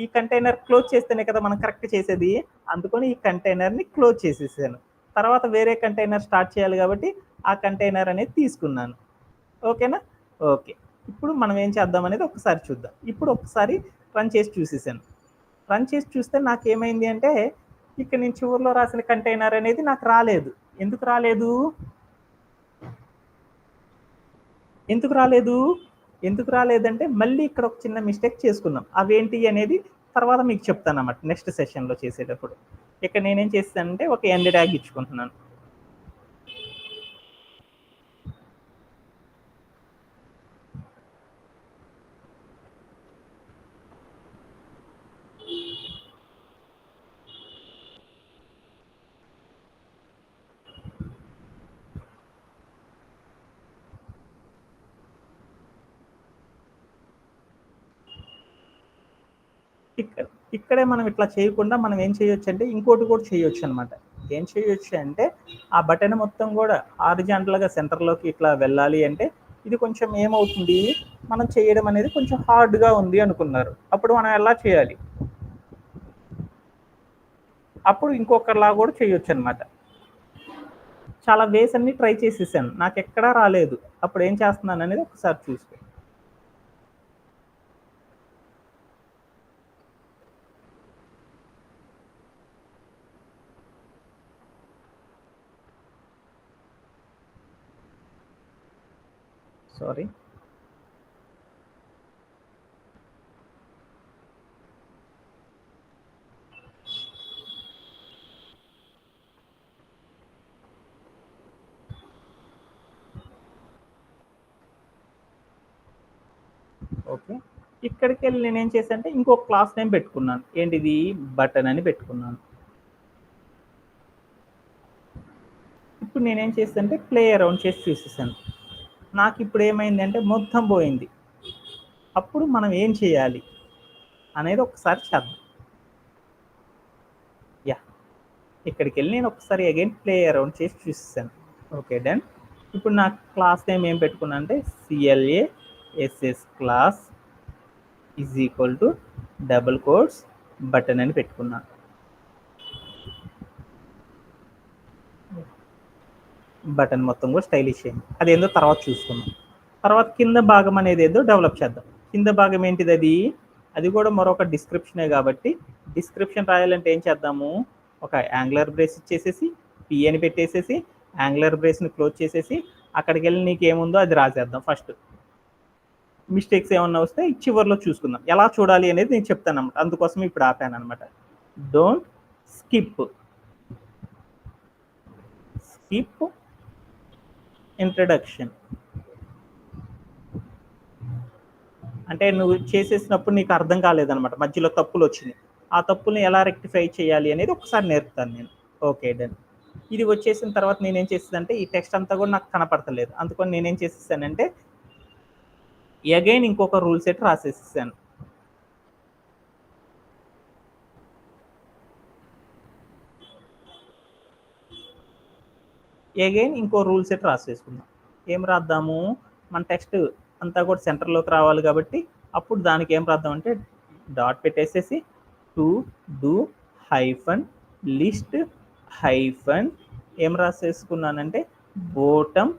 S1: ఈ కంటైనర్ క్లోజ్ చేస్తేనే కదా మనం కరెక్ట్ చేసేది. అందుకని ఈ కంటైనర్ని క్లోజ్ చేసేసాను. తర్వాత వేరే కంటైనర్ స్టార్ట్ చేయాలి కాబట్టి ఆ కంటైనర్ అనేది తీసుకున్నాను. ఓకేనా? ఓకే. ఇప్పుడు మనం ఏం చేద్దాం అనేది ఒకసారి చూద్దాం. ఇప్పుడు ఒకసారి రన్ చేసి చూసేసాను. రన్ చేసి చూస్తే నాకు ఏమైంది అంటే ఇక్కడ నేను చివరిలో రాసిన కంటైనర్ అనేది నాకు రాలేదు. ఎందుకు రాలేదంటే మళ్ళీ ఇక్కడ ఒక చిన్న మిస్టేక్ చేసుకున్నాం. అవేంటి అనేది తర్వాత మీకు చెప్తాను అన్నమాట నెక్స్ట్ సెషన్లో చేసేటప్పుడు. ఇక్కడ నేనేం చేస్తానంటే ఒక ఎండ్ ట్యాగ్ ఇచ్చుకుంటున్నాను. ఇక్కడే మనం ఇట్లా చేయకుండా మనం ఏం చేయొచ్చు అంటే ఇంకోటి కూడా చేయొచ్చు అనమాట. ఏం చేయొచ్చు అంటే ఆ బటన్ మొత్తం కూడా హారిజాంటల్గా సెంటర్లోకి ఇట్లా వెళ్ళాలి అంటే ఇది కొంచెం ఏమవుతుంది, మనం చేయడం అనేది కొంచెం హార్డ్గా ఉంది అనుకున్నారు. అప్పుడు మనం ఎలా చేయాలి, అప్పుడు ఇంకొకరిలా కూడా చేయొచ్చు అనమాట. చాలా వేస్ అన్ని ట్రై చేసేసాను, నాకు ఎక్కడా రాలేదు. అప్పుడు ఏం చేస్తున్నాను అనేది ఒకసారి చూసుకో. Sorry, okay. ఇక్కడికి వెళ్ళి నేనేం చేశాను అంటే ఇంకొక క్లాస్ నేమ్ పెట్టుకున్నాను. ఏంటిది, బటన్ అని పెట్టుకున్నాను. ఇప్పుడు నేనేం చేస్తానంటే ప్లే అరౌండ్ చేసి చూసేసాను. నాకు ఇప్పుడు ఏమైందంటే మొత్తం పోయింది. అప్పుడు మనం ఏం చేయాలి అనేది ఒకసారి చేద్దాం. యా, ఇక్కడికి వెళ్ళి నేను ఒకసారి అగైన్ ప్లే అరౌండ్ చేసి చూసేసాను. Okay, done. ఇప్పుడు నా క్లాస్ నేమ్ ఏం పెట్టుకున్నా అంటే CLASS class is equal to double quotes button అని పెట్టుకున్నాను. బటన్ మొత్తం కూడా స్టైలిష్ అయింది. అదేందో తర్వాత చూసుకుందాం. తర్వాత కింద భాగం అనేది ఏదో డెవలప్ చేద్దాం. కింద భాగం ఏంటిది, అది కూడా మరొక డిస్క్రిప్షనే కాబట్టి డిస్క్రిప్షన్ రాయాలంటే ఏం చేద్దాము, ఒక యాంగులర్ బ్రేస్ ఇచ్చేసేసి P అని పెట్టేసేసి యాంగులర్ బ్రేస్ని క్లోజ్ చేసేసి అక్కడికి వెళ్ళి నీకు ఏముందో అది రాసేద్దాం. ఫస్ట్ మిస్టేక్స్ ఏమన్నా వస్తే చివరిలో చూసుకుందాం. ఎలా చూడాలి అనేది నేను చెప్తాను అన్నమాట. అందుకోసం ఇప్పుడు ఆపాను అనమాట. డోంట్ స్కిప్ ఇంట్రడక్షన్ అంటే నువ్వు చేసేసినప్పుడు నీకు అర్థం కాలేదనమాట, మధ్యలో తప్పులు వచ్చినాయి. ఆ తప్పుల్ని ఎలా రెక్టిఫై చేయాలి అనేది ఒకసారి నేర్పుతాను నేను. Okay, done. ఇది వచ్చేసిన తర్వాత నేనేం చేసేదంటే ఈ టెక్స్ట్ అంతా కూడా నాకు కనపడతలేదు, అందుకని నేనేం చేసేసానంటే అగైన్ ఇంకొక రూల్ సెట్ రాసేసాను. అగైన్ ఇంకో రూల్ సెట్ రాసేసుకుందాం. ఏం రాద్దాము, మన టెక్స్ట్ అంతా కూడా సెంటర్లోకి రావాలి కాబట్టి అప్పుడు దానికి ఏం రాద్దాం అంటే డాట్ పెట్టేసేసి to do hyphen list hyphen ఏం రాసేసుకున్నానంటే బోటమ్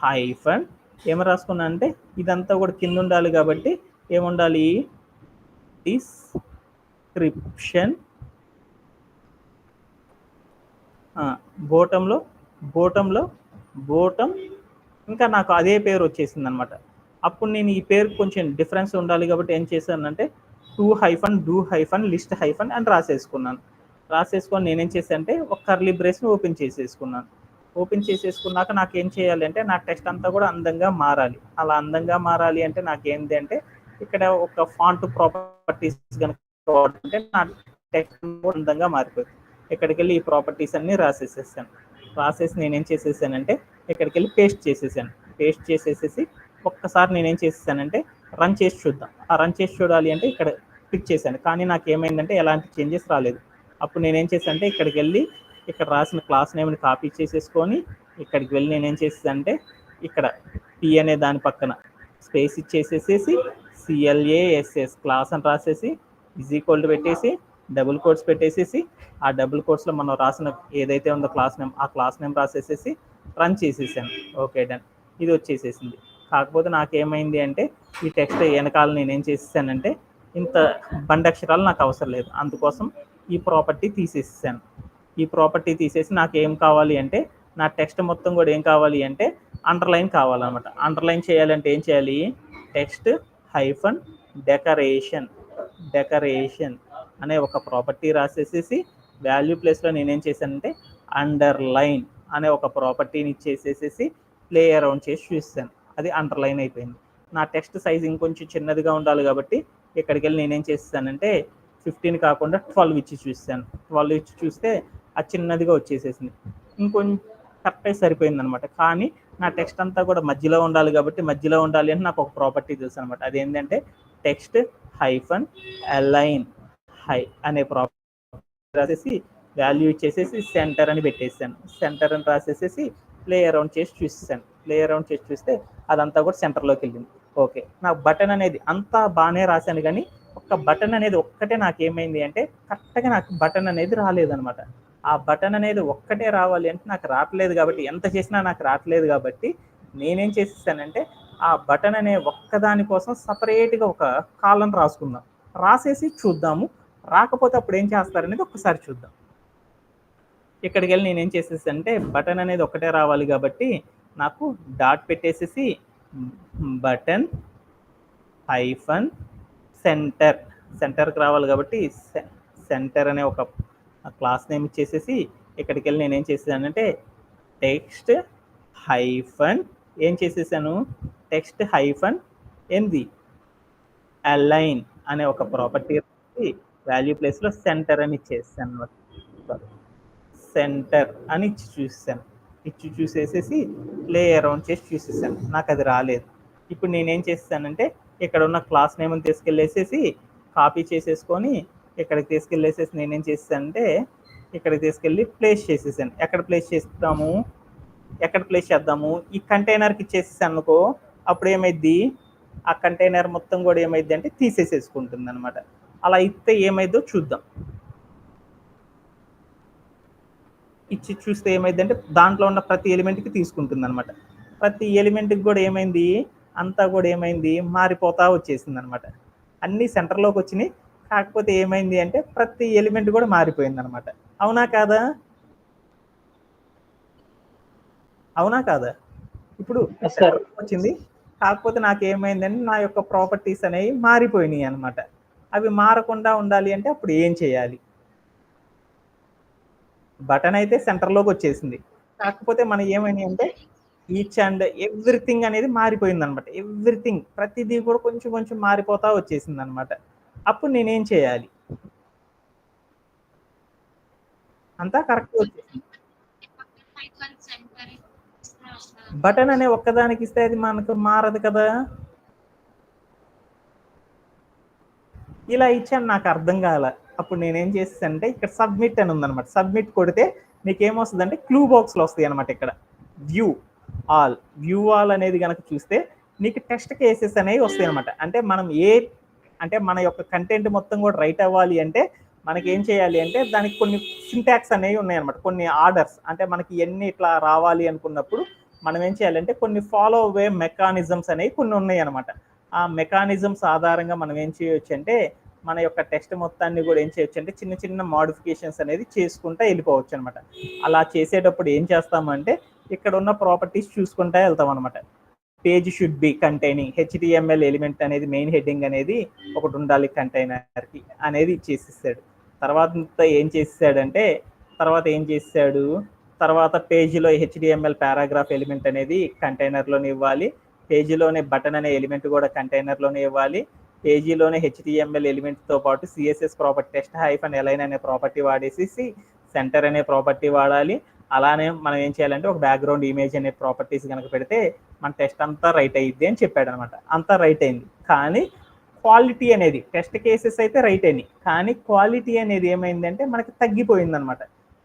S1: హైఫన్ ఏం రాసుకున్నానంటే ఇదంతా కూడా కింద ఉండాలి కాబట్టి ఏముండాలి, డిస్క్రిప్షన్ బోటంలో బోటం ఇంకా నాకు అదే పేరు వచ్చేసింది అనమాట. అప్పుడు నేను ఈ పేరు కొంచెం డిఫరెన్స్ ఉండాలి కాబట్టి ఏం చేశానంటే to hyphen do hyphen list hyphen అని రాసేసుకున్నాను. రాసేసుకొని నేనేం చేశానంటే ఒక కర్లీ బ్రేస్ని ఓపెన్ చేసేసుకున్నాను. ఓపెన్ చేసేసుకున్నాక నాకు ఏం చేయాలి అంటే నా టెక్స్ట్ అంతా కూడా అందంగా మారాలి. అలా అందంగా మారాలి అంటే నాకు ఏంటి అంటే ఇక్కడ ఒక ఫాంట్ ప్రాపర్టీస్ కనుక అంటే నా టెక్స్ట్ కూడా అందంగా మారిపోయింది. ఇక్కడికి వెళ్ళి ఈ ప్రాపర్టీస్ అన్ని రాసేసేసాను. రాసేసి నేనేం చేసేసానంటే ఇక్కడికి వెళ్ళి పేస్ట్ చేసేసాను. పేస్ట్ చేసేసేసి ఒక్కసారి నేనేం చేసేసానంటే రన్ చేసి చూద్దాం. ఆ రన్ చేసి చూడాలి అంటే ఇక్కడ క్లిక్ చేశాను, కానీ నాకు ఏమైందంటే ఎలాంటి చేంజెస్ రాలేదు. అప్పుడు నేనేం చేశానంటే ఇక్కడికి వెళ్ళి ఇక్కడ రాసిన క్లాస్ నేమ్ని కాపీ చేసేసుకొని ఇక్కడికి వెళ్ళి నేనేం చేసేదంటే ఇక్కడ పి అనే దాని పక్కన స్పేస్ ఇచ్చేసేసి సిఎల్ఏఎస్ఎస్ క్లాస్ అని రాసేసి ఈజ్ ఈక్వల్ టు పెట్టేసి డబుల్ కోట్స్ పెట్టేసేసి ఆ డబుల్ కోట్స్లో మనం రాసిన ఏదైతే ఉందో క్లాస్ నేమ్ ఆ క్లాస్ నేమ్ రాసేసేసి రన్ చేసేసాను. ఓకే డన్, ఇది వచ్చేసేసింది. కాకపోతే నాకేమైంది అంటే ఈ టెక్స్ట్ వెనకాల నేనేం చేసేసానంటే ఇంత బండక్షరాలు నాకు అవసరం లేదు, అందుకోసం ఈ ప్రాపర్టీ తీసేసాను. ఈ ప్రాపర్టీ తీసేసి నాకు ఏం కావాలి అంటే నా టెక్స్ట్ మొత్తం కూడా ఏం కావాలి అంటే అండర్లైన్ కావాలన్నమాట. అండర్లైన్ చేయాలంటే ఏం చేయాలి, టెక్స్ట్ హైఫన్ డెకరేషన్ అనే ఒక ప్రాపర్టీ రాసేసేసి వాల్యూ ప్లేస్లో నేనేం చేశానంటే అండర్లైన్ అనే ఒక ప్రాపర్టీని ఇచ్చేసేసి ప్లే అరౌండ్ చేసి చూస్తాను. అది అండర్లైన్ అయిపోయింది. నా టెక్స్ట్ సైజ్ ఇంకొంచెం చిన్నదిగా ఉండాలి కాబట్టి ఇక్కడికి వెళ్ళి నేనేం చేస్తానంటే 15 కాకుండా 12 ఇచ్చి చూస్తాను. 12 ఇచ్చి చూస్తే అది చిన్నదిగా వచ్చేసేసింది. ఇంకొంచెం కరెక్ట్గా సరిపోయింది అనమాట. కానీ నా టెక్స్ట్ అంతా కూడా మధ్యలో ఉండాలి కాబట్టి మధ్యలో ఉండాలి అంటే నాకు ఒక ప్రాపర్టీ తెలుసు అనమాట. అదేంటంటే టెక్స్ట్ హైఫన్ అలైన్ అనే ప్రాపర్టీ రాసేసి వాల్యూ ఇచ్చేసేసి సెంటర్ అని పెట్టేసాను. సెంటర్ అని రాసేసేసి ప్లే అరౌండ్ చేసి చూసేసాను. ప్లే అరౌండ్ చేసి చూస్తే అదంతా కూడా సెంటర్లోకి వెళ్ళింది. ఓకే, నా బటన్ అనేది అంతా బాగానే రాశాను, కానీ ఒక్క బటన్ అనేది ఒక్కటే నాకేమైంది అంటే కరెక్ట్గా నాకు బటన్ అనేది రాలేదనమాట. ఆ బటన్ అనేది ఒక్కటే రావాలి అంటే నాకు రావట్లేదు కాబట్టి ఎంత చేసినా నాకు రావట్లేదు కాబట్టి నేనేం చేసేసానంటే ఆ బటన్ అనే ఒక్కదాని కోసం సపరేట్గా ఒక కాలం రాసుకుందాం. రాసేసి చూద్దాము, రాకపోతే అప్పుడు ఏం చేస్తారనేది ఒక్కసారి చూద్దాం. ఇక్కడికి వెళ్ళి నేనేం చేసేసంటే బటన్ అనేది ఒక్కటే రావాలి కాబట్టి నాకు డాట్ పెట్టేసేసి బటన్ హైఫన్ సెంటర్కి రావాలి కాబట్టి సెంటర్ అనే ఒక క్లాస్ నేమ్ ఇచ్చేసేసి ఇక్కడికి వెళ్ళి నేనేం చేసేసానంటే టెక్స్ట్ హైఫన్ ఏం చేసేసాను, టెక్స్ట్ హైఫన్ ఏంది అలైన్ అనే ఒక ప్రాపర్టీ వాల్యూ ప్లేస్లో సెంటర్ అని ఇచ్చేసాను అనమాట. సెంటర్ అని ఇచ్చి చూసాను. ఇచ్చి చూసేసేసి ప్లే అరౌండ్ చేసి చూసేసాను. నాకు అది రాలేదు. ఇప్పుడు నేనేం చేసేసానంటే ఇక్కడ ఉన్న క్లాస్ నేమ్ని తీసుకెళ్ళేసేసి కాపీ చేసేసుకొని ఇక్కడికి తీసుకెళ్ళేసేసి నేనేం చేసేసానంటే ఇక్కడికి తీసుకెళ్ళి ప్లేస్ చేసేసాను. ఎక్కడ ప్లేస్ చేద్దాము, ఈ కంటైనర్కి ఇచ్చేసేసాను అనుకో, అప్పుడు ఏమైద్ది ఆ కంటైనర్ మొత్తం కూడా ఏమైద్ది అంటే తీసేసేసుకుంటుంది అనమాట. అలా ఇస్తే ఏమైద్దో చూద్దాం. ఇచ్చి చూస్తే ఏమైందంటే దాంట్లో ఉన్న ప్రతి ఎలిమెంట్కి తీసుకుంటుంది అనమాట. ప్రతి ఎలిమెంట్కి కూడా ఏమైంది అంతా కూడా ఏమైంది మారిపోతా వచ్చేసింది అనమాట. అన్నీ సెంటర్లోకి వచ్చినాయి, కాకపోతే ఏమైంది అంటే ప్రతి ఎలిమెంట్ కూడా మారిపోయింది అనమాట. అవునా కాదా ఇప్పుడు వచ్చింది, కాకపోతే నాకు ఏమైందంటే నా యొక్క ప్రాపర్టీస్ అనేవి మారిపోయినాయి అనమాట. అవి మారకుండా ఉండాలి అంటే అప్పుడు ఏం చేయాలి, బటన్ అయితే సెంటర్లోకి వచ్చేసింది, కాకపోతే మనం ఏమైనా అంటే ఈచ్ అండ్ ఎవ్రీథింగ్ అనేది మారిపోయింది అనమాట. ఎవ్రీథింగ్ ప్రతిదీ కూడా కొంచెం కొంచెం మారిపోతా వచ్చేసింది అనమాట. అప్పుడు నేనేం చేయాలి, అంతా కరెక్ట్ వచ్చేసింది. బటన్ అనే ఒక్కదానికి ఇస్తే అది మనకు మారదు కదా. ఇలా ఇచ్చాను, నాకు అర్థం కాల. అప్పుడు నేనేం చేసేసానంటే ఇక్కడ సబ్మిట్ అని ఉందన్నమాట. సబ్మిట్ కొడితే మీకు ఏమొస్తుందంటే క్లూ బాక్స్లో వస్తాయి అనమాట. ఇక్కడ వ్యూ ఆల్ అనేది కనుక చూస్తే నీకు టెస్ట్ కేసెస్ అనేవి వస్తాయి అనమాట. అంటే మనం అంటే మన యొక్క కంటెంట్ మొత్తం కూడా రైట్ అవ్వాలి అంటే మనకి ఏం చేయాలి అంటే దానికి కొన్ని సింటాక్స్ అనేవి ఉన్నాయన్నమాట, కొన్ని ఆర్డర్స్. అంటే మనకి ఎన్ని ఇట్లా రావాలి అనుకున్నప్పుడు మనం ఏం చేయాలంటే కొన్ని ఫాలో అవే మెకానిజమ్స్ అనేవి కొన్ని ఉన్నాయి అనమాట. ఆ మెకానిజమ్స్ ఆధారంగా మనం ఏం చేయొచ్చు అంటే మన యొక్క టెస్ట్ మొత్తాన్ని కూడా ఏం చేయొచ్చు అంటే చిన్న చిన్న మోడిఫికేషన్స్ అనేది చేసుకుంటూ వెళ్ళిపోవచ్చు అనమాట. అలా చేసేటప్పుడు ఏం చేస్తామంటే ఇక్కడ ఉన్న ప్రాపర్టీస్ చూసుకుంటూ వెళ్తాం అనమాట. Page should be containing HTML element అనేది మెయిన్ హెడ్డింగ్ అనేది ఒకటి ఉండాలి కంటైనర్కి అనేది ఇచ్చేసిస్తాడు. తర్వాత ఏం చేసాడు తర్వాత పేజీలో హెచ్డిఎంఎల్ పారాగ్రాఫ్ ఎలిమెంట్ అనేది కంటైనర్లోనే ఇవ్వాలి. పేజీలోనే బటన్ అనే ఎలిమెంట్ కూడా కంటైనర్లోనే ఇవ్వాలి. పేజీలోనే హెచ్డిఎంఎల్ ఎలిమెంట్తో పాటు CSS property text hyphen align అనే ప్రాపర్టీ వాడేసి సెంటర్ అనే ప్రాపర్టీ వాడాలి. అలానే మనం ఏం చేయాలంటే ఒక బ్యాక్గ్రౌండ్ ఇమేజ్ అనే ప్రాపర్టీస్ కనుక పెడితే మన టెస్ట్ అంతా రైట్ అయ్యిద్ది అని చెప్పాడు అనమాట. అంతా రైట్ అయింది, కానీ క్వాలిటీ అనేది టెస్ట్ కేసెస్ అయితే రైట్ అయినాయి, కానీ క్వాలిటీ అనేది ఏమైందంటే మనకి తగ్గిపోయింది అనమాట.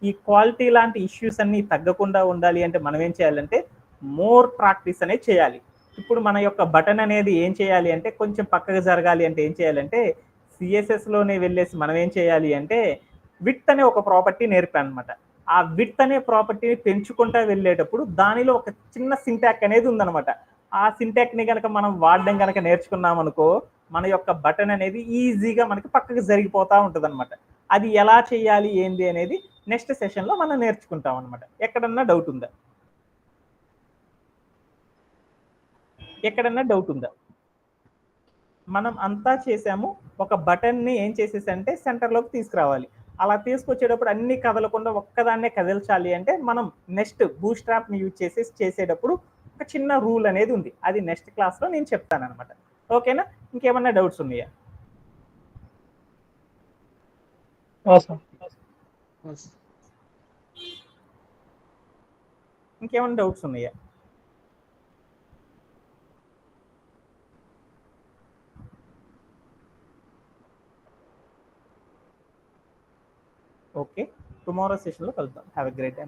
S1: ఈ క్వాలిటీ లాంటి ఇష్యూస్ అన్ని తగ్గకుండా ఉండాలి అంటే మనం ఏం చేయాలంటే మోర్ ప్రాక్టీస్ అనేది చేయాలి. ఇప్పుడు మన యొక్క బటన్ అనేది ఏం చేయాలి అంటే కొంచెం పక్కకు జరగాలి అంటే ఏం చేయాలంటే సిఎస్ఎస్లోనే వెళ్ళేసి మనం ఏం చేయాలి అంటే విడ్త్ అనే ఒక ప్రాపర్టీ నేర్పాను అనమాట. ఆ విడ్త్ అనే ప్రాపర్టీని పెంచుకుంటూ వెళ్ళేటప్పుడు దానిలో ఒక చిన్న సింటాక్ అనేది ఉందన్నమాట. ఆ సింటాక్ని కనుక మనం వాడడం కనుక నేర్చుకున్నాం అనుకో మన యొక్క బటన్ అనేది ఈజీగా మనకి పక్కకు జరిగిపోతూ ఉంటుంది అనమాట. అది ఎలా చేయాలి ఏంది అనేది నెక్స్ట్ సెషన్లో మనం నేర్చుకుంటాం అనమాట. ఎక్కడన్నా డౌట్ ఉందా? మనం అంతా చేసాము. ఒక బటన్ని ఏం చేసేసంటే సెంటర్లోకి తీసుకురావాలి. అలా తీసుకొచ్చేటప్పుడు అన్ని కదలకుండా ఒక్కదాన్నే కదిల్చాలి అంటే మనం నెక్స్ట్ బూట్స్ట్రాప్ని యూజ్ చేసేటప్పుడు ఒక చిన్న రూల్ అనేది ఉంది. అది నెక్స్ట్ క్లాస్లో నేను చెప్తాను అనమాట. ఓకేనా? ఇంకేమన్నా డౌట్స్ ఉన్నాయా? ఇంకేమన్నా డౌట్స్ ఉన్నాయా? ఓకే, టుమారో సెషన్లో కలుద్దాం. Have a great day.